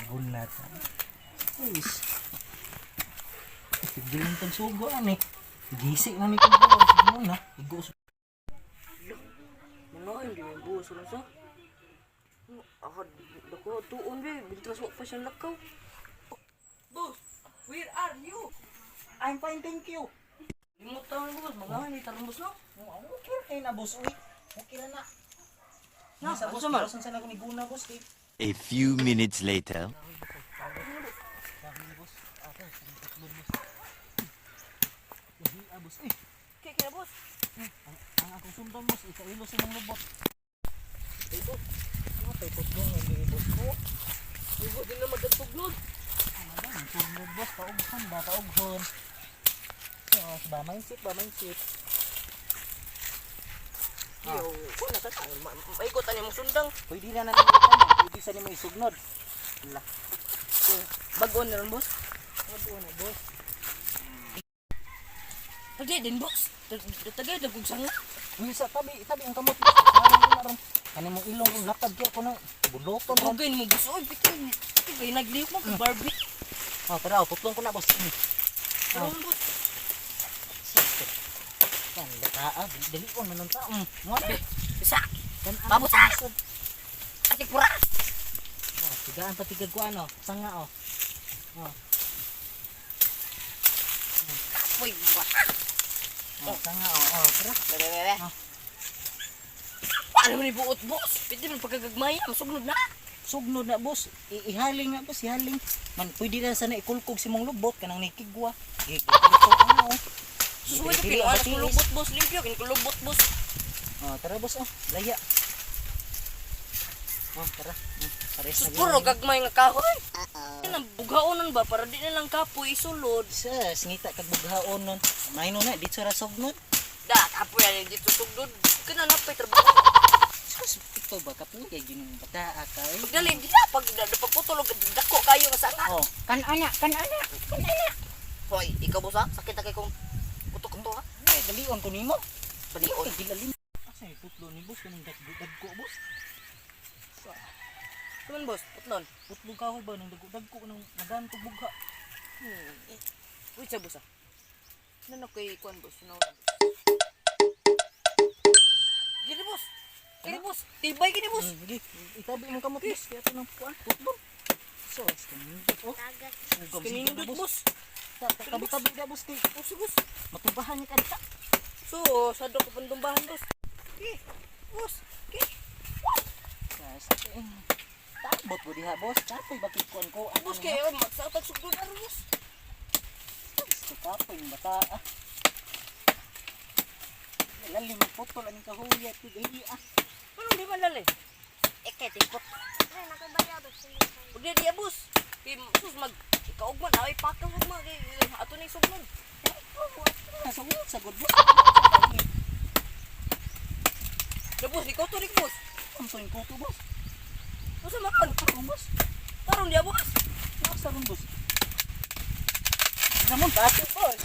Gunat. Guys. Giling tag sugo ani. Gisik na ni ko na. Igos. Manoy di mo buos na sa. Ahad dako tuon be bintras wa pa siyang lakaw. Boss, where are you? I'm fine, thank you. Limot taon boss, magahan ni tarong boss no. Okay kay na boss. Uy. Okay na na. Nasa boss, man. san sana ko ni guna boss kay. A few minutes later. Boss, eh. Kaya boss. Ang akong sundan boss, ikailo sa mga lubot. Ay boss, matay putlong ang mga boss ko. Ugo din na madagpuglod. Ano ba, ang sunod boss, paughan ba, paughon. So, ba, mindset. Yo, ko na ta. Maigot ani mo sundang. Pwede na natin ito, pwede sa nimo isugnod. Wala. So, bag-on na ron boss. Ano na boss? Tagay din boss. Tagay dagog sanga. Uy, sa tabi ang kamot. Parang ko na ron. Ano mo ilong kong lakad kaya ko na buloton ron. Dugay mo boss. Oy, bitin. Kay nagliyok mo kay Barbie. Oh, tara, putlong ko na boss. Pero boss. Kan, letaa, dali ko na nang taong. Mo na. Isa. Kan Babot sa. Atik pura. Oh, tigaan pa tigag ko ano, sanga oh. Oh, Uy, what? oh sanga oh, tara. Bebe. Ano man ibuot boss? Pwede man pagkagagmay, masugnod na. Sugnod na boss, ihaling na boss, ihaling. Man pwede na sana ikulkog si mong lubot kanang nikigwa. Gigito ano. Susuway ka pinawalas ko lubot boss, limpyo, kinkulubot boss. Oh, tara boss oh, laya. Oh, tara. Pares na. Puro gagmay nga kahoy. Nang bughaonan ba para di na lang kapoy isulod. Sas, ngita kag bughaon nun. Mahino na dito sa sugnod. Da, kapoy yan dito sugnod. Kana napay trabaho. Sas, ito ba kapoy kay ginung bata kay. Dali di na pagputulog dako kayo nga sanga. Oh, kan ana. Hoy, ikaw boss ha? Sakit na kay kong utok to ha. Ay, dalion ko nimo. Balion. Gilalim. Asa putlo ni boss kanang dagko boss. Tuman boss, putlon. Putlong kahoy ba nang dagko nang nagan ko bugha. Wait sa boss ha. Ano kay kuan boss? Gini boss. Gini boss. Tibay gini boss. Sige, itabi mo kamot boss kaya to nang kuan putlong. So, kanindot oh. Ugam Kanindot boss. Tabi-tabi na boss kay. Boss. Matubahan niya kadta. So, sado ko pandumbahan boss. Boss. Sas. Tabot mo diha boss. Kapoy bakit kuan ko. Boss kayo magsatag sugod na boss. Gusto kapoy ng bata ah. Lalim ang putol ang kahuya at hindi ah. Anong di man lali? Tikot. Ay, nakabayaw ba siya? Udi di boss. Sus mag ikaugman ay pakaw mo ato ni sugnod. Nasa ulit sa good boss. Na boss, ikaw to rin boss. Ang tuwing kuto boss. Masa makan? Ang boss. Tarong dia boss. Nasa rin boss. Naman pati boss.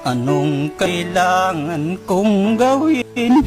Anong kailangan kong gawin